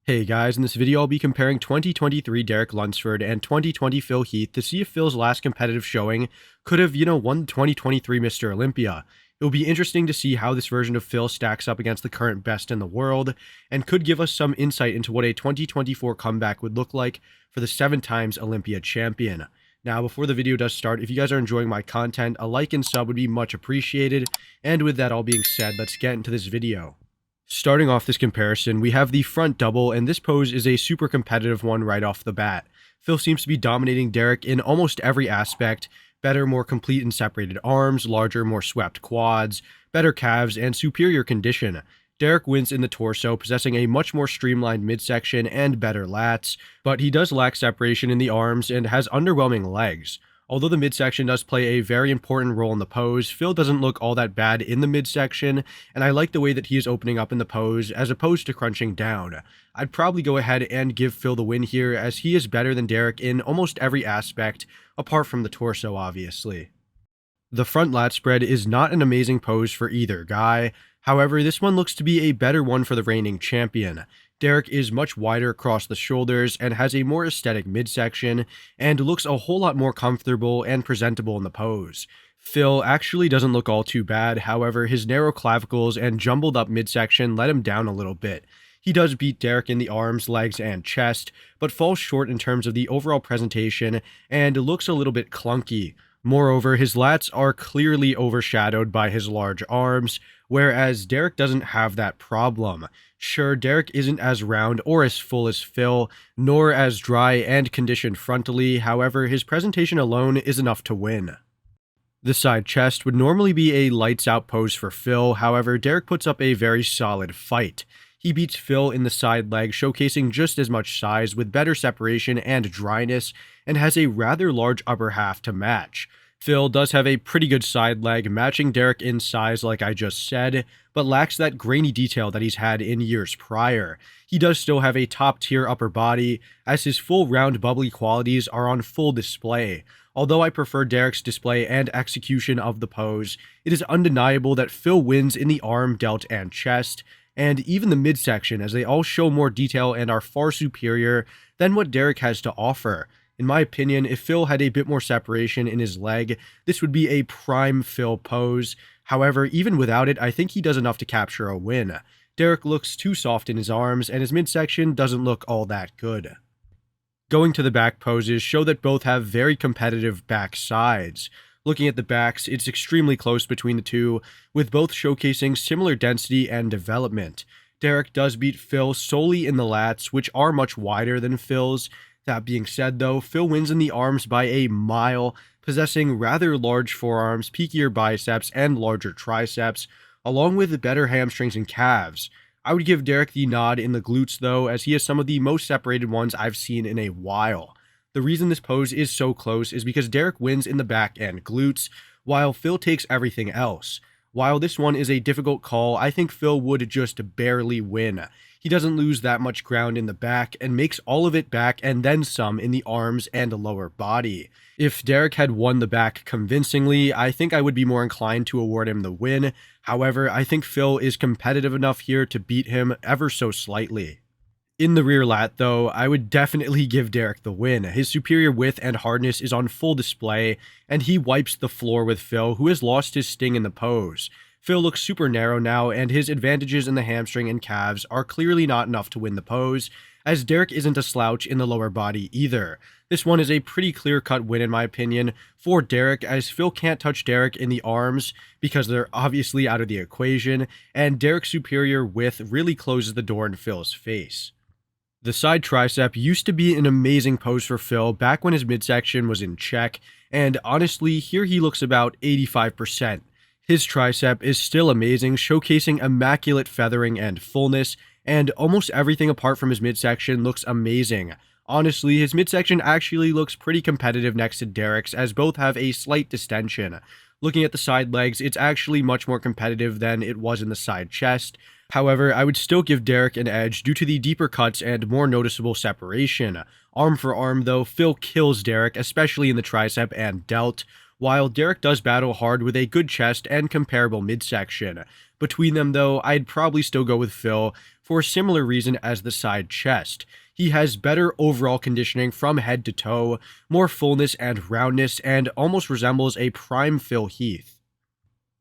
Hey guys, in this video I'll be comparing 2023 Derek Lunsford and 2020 Phil Heath to see if Phil's last competitive showing could have, won 2023 Mr. Olympia. It will be interesting to see how this version of Phil stacks up against the current best in the world, and could give us some insight into what a 2024 comeback would look like for the 7 times Olympia champion. Now, before the video does start, if you guys are enjoying my content, a like and sub would be much appreciated, and with that all being said, let's get into this video. Starting off this comparison, we have the front double, and this pose is a super competitive one right off the bat. Phil seems to be dominating Derek in almost every aspect: better, more complete and separated arms, larger, more swept quads, better calves, and superior condition. Derek wins in the torso, possessing a much more streamlined midsection and better lats, but he does lack separation in the arms and has underwhelming legs. Although the midsection does play a very important role in the pose, Phil doesn't look all that bad in the midsection, and I like the way that he is opening up in the pose as opposed to crunching down. I'd probably go ahead and give Phil the win here, as he is better than Derek in almost every aspect, apart from the torso obviously. The front lat spread is not an amazing pose for either guy. However, this one looks to be a better one for the reigning champion. Derek is much wider across the shoulders and has a more aesthetic midsection, and looks a whole lot more comfortable and presentable in the pose. Phil actually doesn't look all too bad, however his narrow clavicles and jumbled up midsection let him down a little bit. He does beat Derek in the arms, legs, and chest, but falls short in terms of the overall presentation and looks a little bit clunky. Moreover, his lats are clearly overshadowed by his large arms, whereas Derek doesn't have that problem. Sure, Derek isn't as round or as full as Phil, nor as dry and conditioned frontally, however, his presentation alone is enough to win. The side chest would normally be a lights out pose for Phil, however, Derek puts up a very solid fight. He beats Phil in the side leg, showcasing just as much size with better separation and dryness, and has a rather large upper half to match. Phil does have a pretty good side leg, matching Derek in size like I just said, but lacks that grainy detail that he's had in years prior. He does still have a top tier upper body, as his full round bubbly qualities are on full display. Although I prefer Derek's display and execution of the pose, it is undeniable that Phil wins in the arm, delt, and chest, and even the midsection, as they all show more detail and are far superior than what Derek has to offer. In my opinion, if Phil had a bit more separation in his leg, this would be a prime Phil pose. However, even without it, I think he does enough to capture a win. Derek looks too soft in his arms, and his midsection doesn't look all that good. Going to the back poses show that both have very competitive back sides. Looking at the backs, it's extremely close between the two, with both showcasing similar density and development. Derek does beat Phil solely in the lats, which are much wider than Phil's. That being said though, Phil wins in the arms by a mile, possessing rather large forearms, peakier biceps, and larger triceps, along with better hamstrings and calves. I would give Derek the nod in the glutes though, as he has some of the most separated ones I've seen in a while. The reason this pose is so close is because Derek wins in the back and glutes, while Phil takes everything else. While this one is a difficult call, I think Phil would just barely win. He doesn't lose that much ground in the back and makes all of it back and then some in the arms and lower body. If Derek had won the back convincingly, I think I would be more inclined to award him the win. However, I think Phil is competitive enough here to beat him ever so slightly. In the rear lat, though, I would definitely give Derek the win. His superior width and hardness is on full display, and he wipes the floor with Phil, who has lost his sting in the pose. Phil looks super narrow now, and his advantages in the hamstring and calves are clearly not enough to win the pose, as Derek isn't a slouch in the lower body either. This one is a pretty clear-cut win in my opinion for Derek, as Phil can't touch Derek in the arms because they're obviously out of the equation, and Derek's superior width really closes the door in Phil's face. The side tricep used to be an amazing pose for Phil back when his midsection was in check, and honestly, here he looks about 85%. His tricep is still amazing, showcasing immaculate feathering and fullness, and almost everything apart from his midsection looks amazing. Honestly, his midsection actually looks pretty competitive next to Derek's, as both have a slight distension. Looking at the side legs, it's actually much more competitive than it was in the side chest. However, I would still give Derek an edge due to the deeper cuts and more noticeable separation. Arm for arm though, Phil kills Derek, especially in the tricep and delt, while Derek does battle hard with a good chest and comparable midsection. Between them though, I'd probably still go with Phil for a similar reason as the side chest. He has better overall conditioning from head to toe, more fullness and roundness, and almost resembles a prime Phil Heath.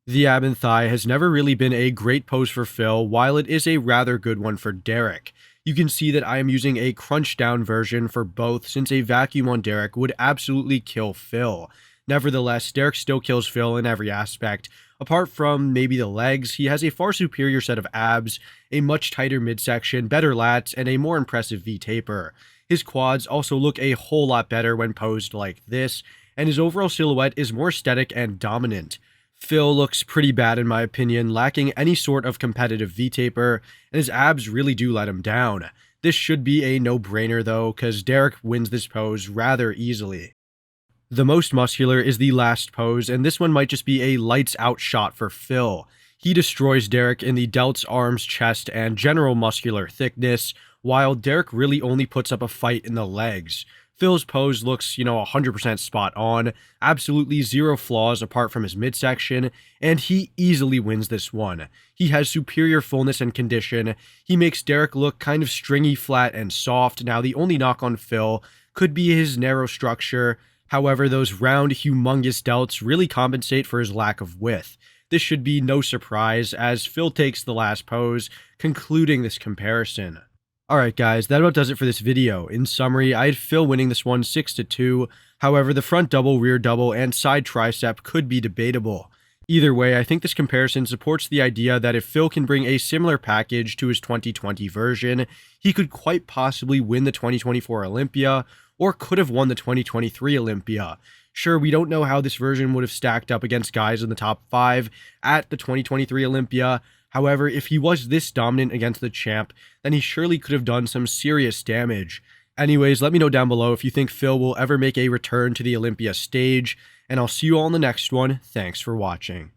The ab and thigh has never really been a great pose for Phil, while it is a rather good one for Derek. You can see that I am using a crunch down version for both, since a vacuum on Derek would absolutely kill Phil. Nevertheless, Derek still kills Phil in every aspect. Apart from maybe the legs, he has a far superior set of abs, a much tighter midsection, better lats, and a more impressive V-taper. His quads also look a whole lot better when posed like this, and his overall silhouette is more aesthetic and dominant. Phil looks pretty bad in my opinion, lacking any sort of competitive V-taper, and his abs really do let him down. This should be a no-brainer though, cause Derek wins this pose rather easily. The most muscular is the last pose, and this one might just be a lights out shot for Phil. He destroys Derek in the delts, arms, chest, and general muscular thickness, while Derek really only puts up a fight in the legs. Phil's pose looks, 100% spot on, absolutely zero flaws apart from his midsection, and he easily wins this one. He has superior fullness and condition. He makes Derek look kind of stringy, flat, and soft. Now, the only knock on Phil could be his narrow structure. However, those round, humongous delts really compensate for his lack of width. This should be no surprise, as Phil takes the last pose, concluding this comparison. Alright guys, that about does it for this video. In summary, I had Phil winning this one 6-2, however the front double, rear double, and side tricep could be debatable. Either way, I think this comparison supports the idea that if Phil can bring a similar package to his 2020 version, he could quite possibly win the 2024 Olympia, or could have won the 2023 Olympia. Sure, we don't know how this version would have stacked up against guys in the top 5 at the 2023 Olympia. However, if he was this dominant against the champ, then he surely could have done some serious damage. Anyways, let me know down below if you think Phil will ever make a return to the Olympia stage, and I'll see you all in the next one. Thanks for watching.